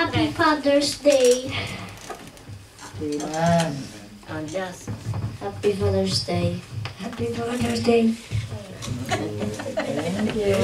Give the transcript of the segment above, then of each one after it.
Happy Father's Day. Amen. Happy Father's Day. Happy Father's Day. Thank you.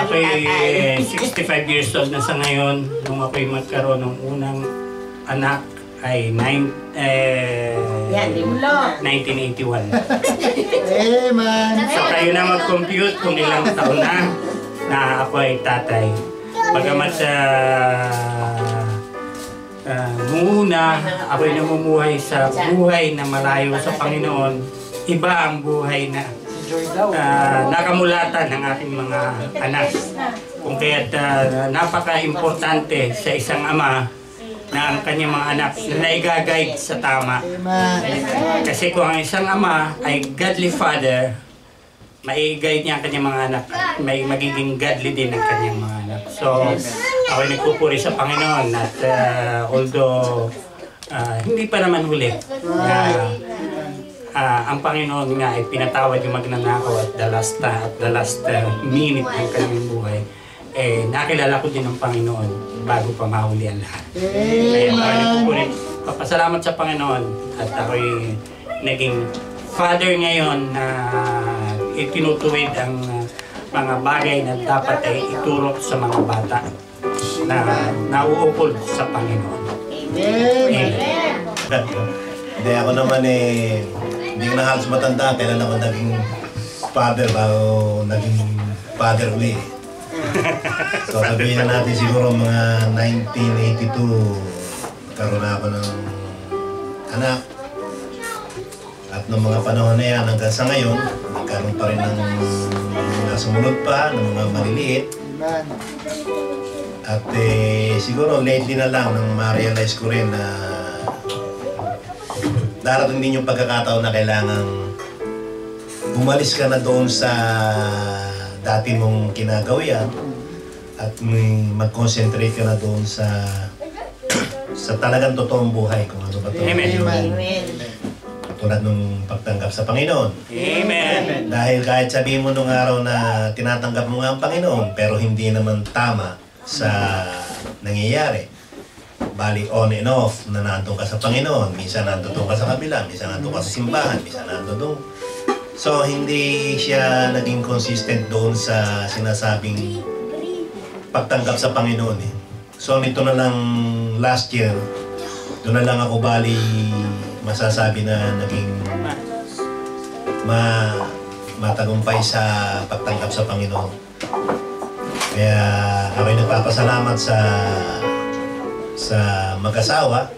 Ako'y 65 years old na sa ngayon. Nung ako'y magkaroon ng unang anak ay 1981. Amen. So kayo na mag-compute kung ilang taon na ako ay tatay. Bagamat muna ako'y namumuhay sa buhay na malayo sa Panginoon, iba ang buhay na nakamulatan ng aking mga anak. Kung kaya't napaka-importante sa isang ama na ang kanyang mga anak na naiga-guide sa tama. Kasi kung ang isang ama ay godly father, mai-guide niya ang kanyang mga anak at may magiging godly din ang kanyang mga anak. So, ako'y nagpupuri sa Panginoon at although hindi pa naman huli ang Panginoon nga ay pinatawad yung magnanakaw at the last minute ng kanyang buhay, nakilala ko din ng Panginoon bago pa mahuli ang lahat. Kaya ako'y nagpupuri, papasalamat sa Panginoon at ako'y naging father ngayon na itinutuwid ang mga bagay na dapat ay ituro sa mga bata na nauukol sa Panginoon. Amen. Hindi, ako naman hindi ko na halos matanda. Kailan ako naging father bago naging father uli. So sabihin na natin siguro mga 1982 karoon na ako ng anak. At noong mga panahon na yan hanggang sa ngayon, nagkaroon pa rin ng mga sumunod pa, ng mga maliliit. At siguro lately na lang nang ma-realize ko rin na darating din yung pagkakataon na kailangan umalis ka na doon sa dati mong kinagawian at mag-concentrate ka na doon sa talagang totoong buhay kung ano ba ito. Amen. Tulad nung pagtanggap sa Panginoon. Amen. Dahil kahit sabihin mo nung araw na tinatanggap mo nga ang Panginoon pero hindi naman tama sa nangyayari. Bali on and off na nandun ka sa Panginoon. Minsan nandun ka sa kabila, minsan nandun ka sa simbahan, minsan nandun. So hindi siya naging consistent doon sa sinasabing pagtanggap sa Panoon. So nito na lang last year, doon na lang ako bali masasabi na naging matagumpay sa pagtanggap sa Panginoon. Kaya ako'y nagpapasalamat sa mag-asawa,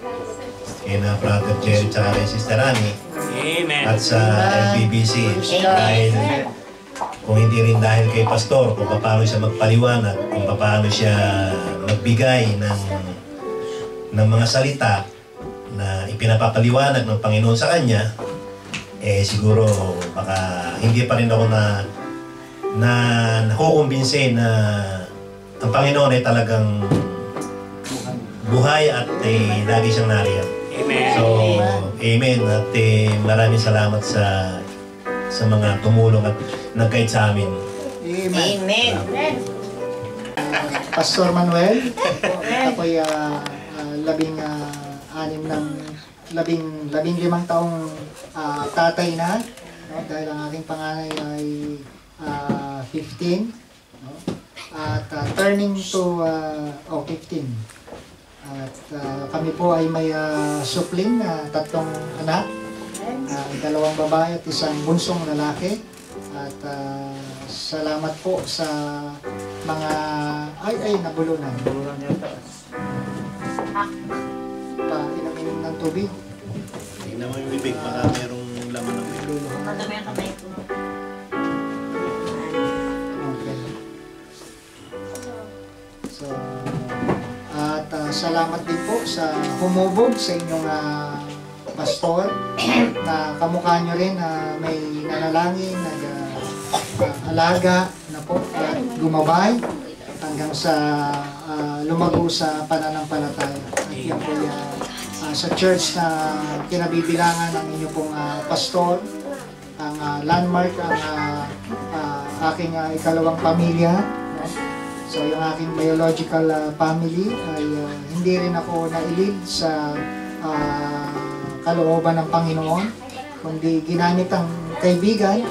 kina Brother Jerry at Sister Annie, at sa LBBC. Dahil kung hindi rin dahil kay Pastor, kung paano siya magpaliwanag, kung paano siya magbigay ng mga salita na ipinapapaliwanag ng Panginoon sa kanya, siguro baka hindi pa rin ako na nakukumbinse na ang Panginoon ay talagang buhay at lagi siyang nariyan. Amen. So, amen. At maraming salamat sa sa mga tumulong at nag-guide sa amin. Amen. Amen. Pastor Manuel, ako'y labing limang taong tatay na, no? Dahil ang aking panganay ay 15, no? At turning to 15. At kami po ay may supling na 3 anak, 2 babae at 1 bunsong lalaki. At salamat po sa mga nabulunan. Inom ng tubig. Tingnan mo yung bibig, baka merong laman ng bibig. Madami ang kamay ko. Okay. So, at salamat din po sa humubog sa inyong pastor na kamukha nyo rin na may nanalangin, alaga na po at gumabay hanggang sa lumago sa pananampalataya. At yan po sa church na kinabibilangan ng inyo pong pastor, ang landmark, ang aking ikalawang pamilya. No? So yung aking biological family ay hindi rin ako nailid sa kalooban ng Panginoon, kundi ginamit ang kaibigan,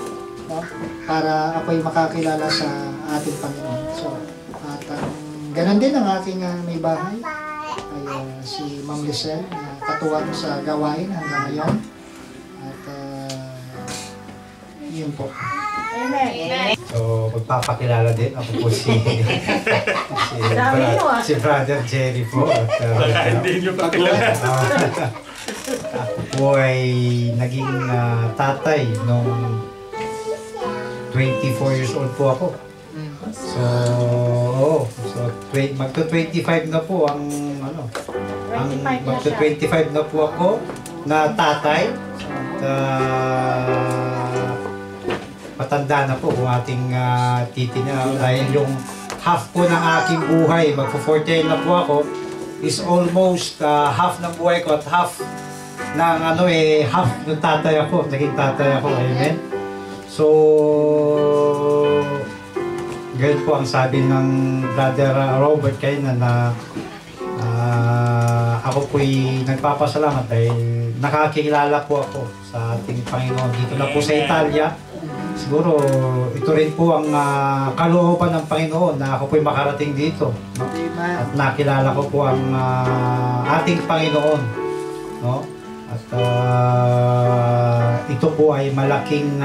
no? Para ako'y makakilala sa ating Panginoon. So, at ganun din ang aking may bahay ay si Ma'am Lisel na katuwang sa gawain hanggang ngayon. At yun po. Amen. So, magpapakilala din. Ako po si Brother Jerry po. At, Hindi nyo pa kilala. ako po ay naging tatay nung 24 years old po ako. So, magto-25 na po ang magto-25 na po ako na tatay. Matanda na po kung ating titingnan dahil yung half po ng aking buhay, magpo-49 na po ako, is almost half ng buhay ko at half ng half ng tatay ako, naging tatay ako, amen. So, ganyan po ang sabi ng Brother Robert kayo na ako po'y nagpapasalamat dahil nakakilala po ako sa ating Panginoon dito na po sa Italia. Siguro ito rin po ang kalooban ng Panginoon na ako po'y makarating dito, no? At nakilala ko po ang ating Panginoon, no? At ito po ay malaking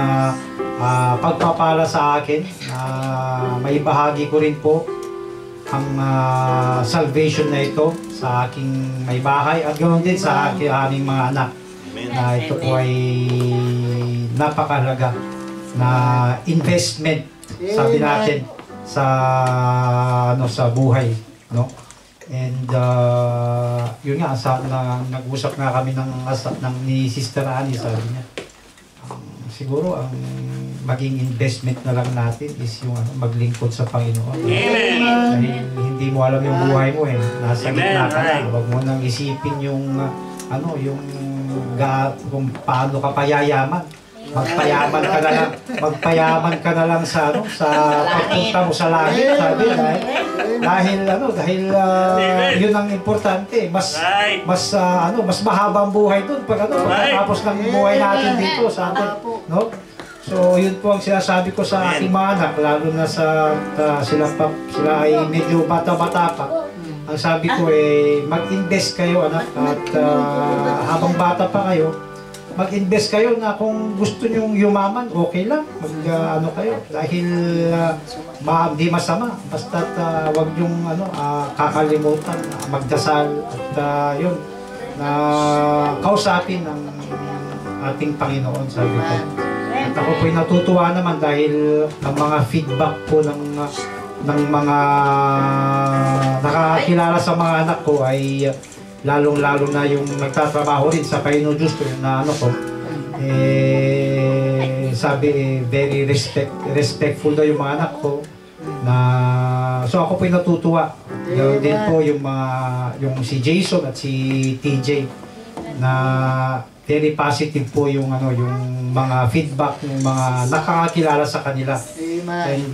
pagpapala sa akin. May bahagi ko rin po ang salvation na ito sa aking may bahay at ganoon din sa aming mga anak. Na ito po ay napakahalaga na investment, sabi natin, sa sa buhay, no? And yun nga, nag-usap nga kami ni Sister Annie, sabi niya, siguro ang maging investment na lang natin is yung maglingkod sa Panginoon. Amen. Dahil hindi mo alam yung buhay mo nasa gitna ka na. Amen. Huwag mo nang isipin yung kung paano ka payayaman. Magpayaman ka na lang sa pagpunta mo sa langit, sabi dahil yun ang importante. Mas mahaba ang buhay doon pagkatapos ng buhay natin dito sa atin, no? So yun po ang sinasabi ko sa aking mga anak, lalo na sila ay medyo bata-bata pa. Ang sabi ko mag-invest kayo anak at habang bata pa kayo, mag-invest kayo na kung gusto nyong yumaman, okay lang. Kayo. Dahil di masama. Basta wag nyong kakalimutan, magdasal at yun, na kausapin ng ating Panginoon, sabi ko. At ako po'y natutuwa naman dahil ang mga feedback po ng mga nakakilala sa mga anak ko ay lalong-lalo na yung nagtatrabaho rin sa Panginoon Diyos ko na sabi very respectful daw yung mga anak ko so ako po'y natutuwa. Ganoon din po yung si Jason at si TJ na very positive po yung ano yung mga feedback ng mga nakakakilala sa kanila. Amen. And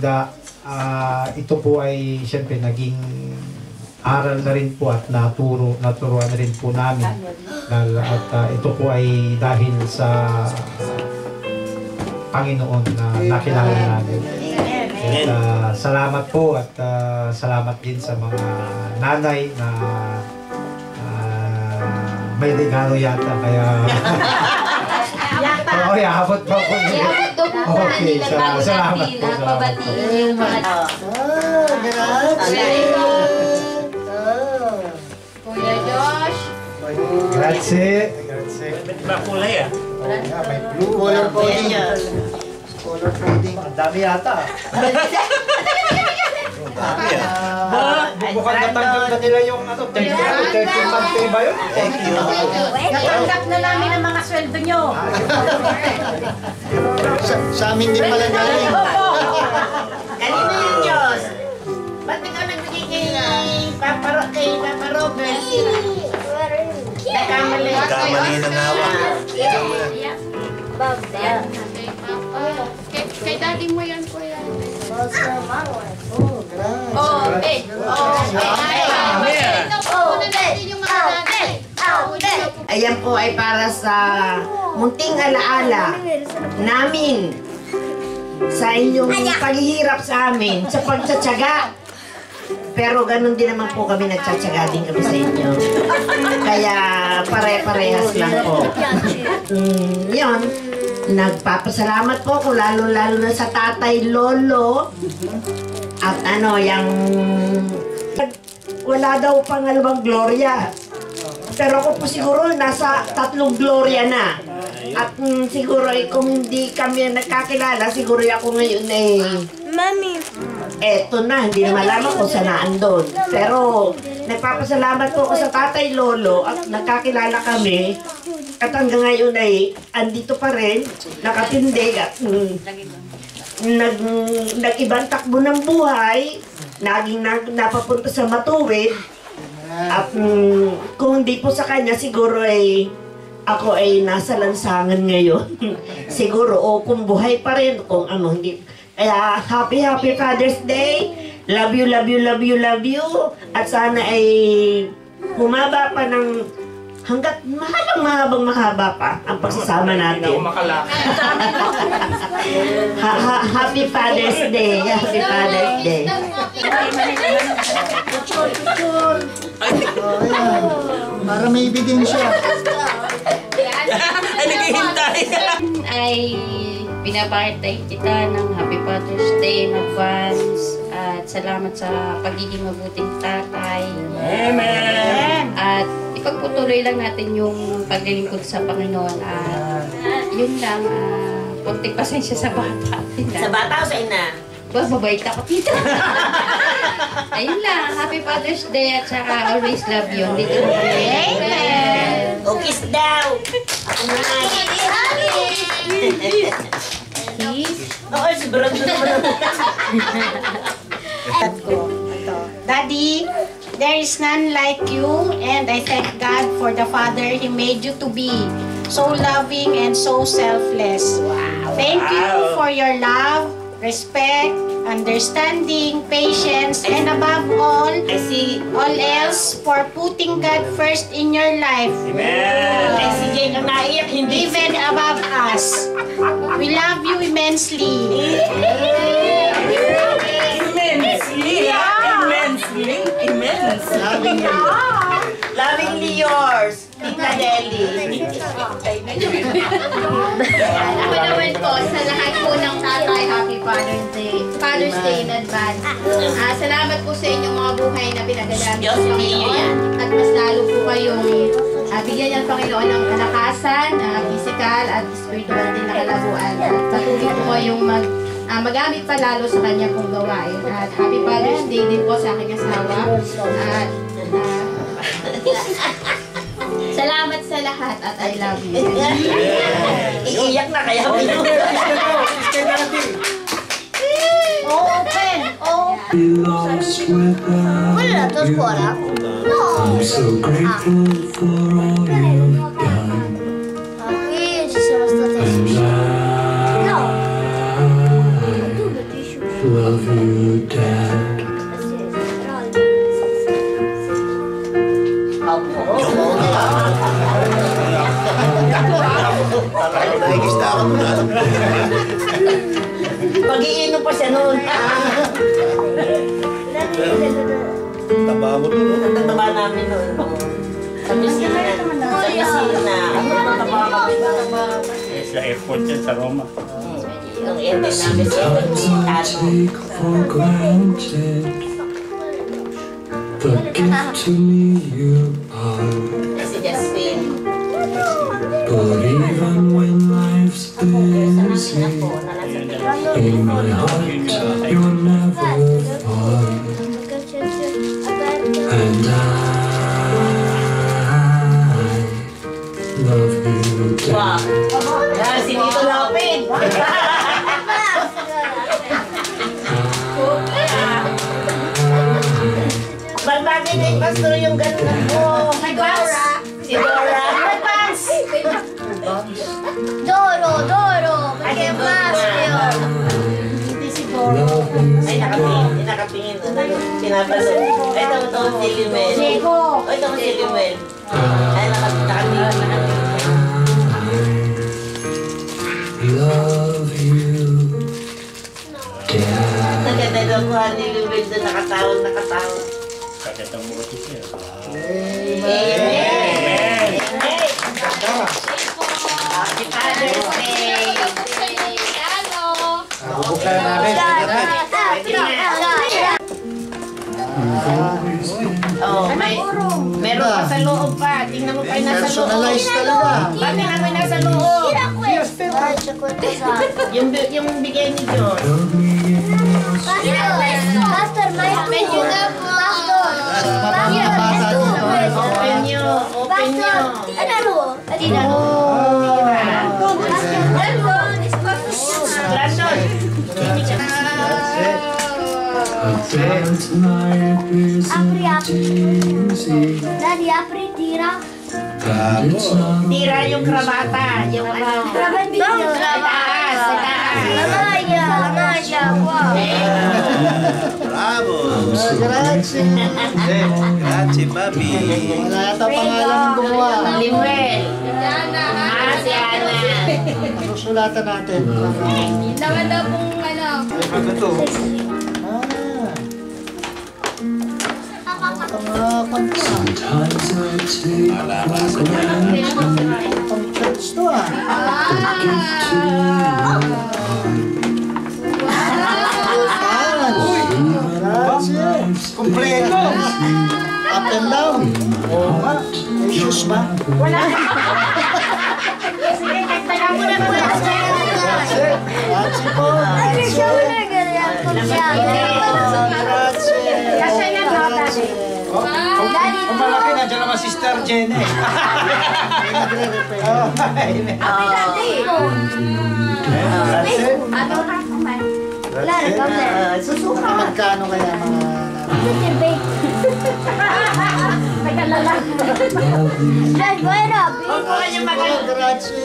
ito po ay siyempre naging aral na rin po at naturuan na rin po namin. At ito po ay dahil sa Panginoon na nakilala namin. At salamat po at salamat din sa mga nanay na may regalo yata kaya oo, iabot pa po niya. Iabot daw po sa Okay, kanila bago salamat natin po, salamat pabatiin yung mga Kuya Josh. Grazie. Ba't ba kulay ah? May blue color coding. Color coding. Ang dami yata. Mukhang natanggap na nila yung ano, 30 month pay ba yun? Thank you. Natanggap na namin ang mga sweldo nyo. Sa amin din pala galing. Kanino yung Diyos? Ba't di ka nagbigay kay Papa Robert? Nakamali. Kamali ng hawak. Kay daddy mo yan po yan. Ayan po ay para sa munting alaala namin sa inyong paghihirap sa amin, sa pagtsatsaga. Pero ganun din naman po kami, nagtsatsaga din kami sa inyo. Kaya pare-parehas lang po. Yun, nagpapasalamat po ako lalo-lalo na sa tatay, lolo, at ano, yung wala daw pangalawang Gloria. Pero ako po siguro nasa 3 Gloria na. At siguro kung hindi kami nagkakilala, siguro ako ngayon Mami. Eto na, hindi na malaman kung saan naandun. Pero nagpapasalamat po ako sa tatay, lolo, at nagkakilala kami. At hanggang ngayon ay andito pa rin, nakatindig at nag-ibang takbo ng buhay, naging napapunta sa matuwid. At kung hindi po sa kanya, siguro ay ako ay nasa lansangan ngayon. Siguro, o kung buhay pa rin, kung ano, hindi. Kaya, happy Father's Day. Love you, love you, love you, love you. At sana ay humaba pa ng hanggat mahaba pa ang pagsasama natin. Happy Father's Day. Happy Father's Day. Para may ebidensya. Ay, naghihintay. ay pinapakitay kita ng Happy Father's Day in advance at salamat sa pagiging mabuting tatay. Amen! At ipagputuloy lang natin yung paglilingkod sa Panginoon at yun lang, konting pasensya sa bata. Sa bata o sa ina? Mabait ako, tita. Ayun lang, Happy Father's Day at saka always love you. Dito mo Amen! O kiss daw! Ako muna. Oo, siguro Daddy, there is none like you, and I thank God for the Father He made you to be. So loving and so selfless. Thank you for your love, respect, understanding, patience, and above all else, for putting God first in your life. Amen! Ay, sige, kang naiyak, hindi. Even above us. We love you immensely. Lovingly yours, Tita Deli. Ako naman po, sa lahat po ng tatay, Happy Father's Day in advance. Salamat po sa inyong mga buhay na pinagagamit Diyos, sa hindi nyo yan. Panginoon. At mas lalo po kayong bigyan ng Panginoon ng kalakasan, physical at spiritual din na kalabuan. At patuloy po kayong magamit pa lalo sa kanya pong gawain. At Happy Father's Day din po sa aking asawa. At salamat sa lahat at I love you. Iiyak na kaya Open! Lost without you. I'm so grateful for all you've done. Love you, Dad. Nakikista ako na. Pag-iinom pa siya noon. Taba mo to, no? Ang taba namin noon. Sa pisina. Sa pisina. Ang taba kami. Sa airport yan sa Roma. Yung ente namin sa Sometimes I take for granted the gift to me you are. Si Justin. But even when life's busy, in my heart you're never far. And I love you, Wow. Dad. Yan, si Tito Lapid. Bagay na yung pastor yung gano'n mo. Si Dora. Si Dora. Doro, perché è maschio. Hindi si Dora. Ay, nakapingin. Pinapasok. Ito si Limel. Ito si Limel. Ay, nakapingin. Love you, Dad. Nagkatadakuhan ni Limel doon nakatawag. Kakita mo ito siya. Amen. Happy Father's Day. Bubuksan namin. Oh, meron pa sa loob pa. Tingnan mo pa yung nasa loob. Personalized talaga. Pati namin nasa loob. Yung bigay ni Diyos. Pastor, may menu na po. Open nyo. Open nyo. Brandon. A dance night isn't easy, Daddy, apri, tira. and it's not Tira yung krabata. Yung ano. Sa taas. Sa taas. Lamaya, wow. Bravo! Grazie. Grazie, mami. Wala yata pangalan ng gumawa. Limuel. Si Ana. Ano sulatan natin? Yun naman daw pong sometimes I take for granted Pang church to ah. Kompleto! Up and down. Oo nga. May shoes ba? Sige, nagtaga mo na po. Grazie po. Kasi na ba, Daddy? Kung malaki na, dyan naman Sister Jen eh. Susuka. Magkano kaya mga... Dad, wait up. Huwag mo kanyang magaling. Grazie.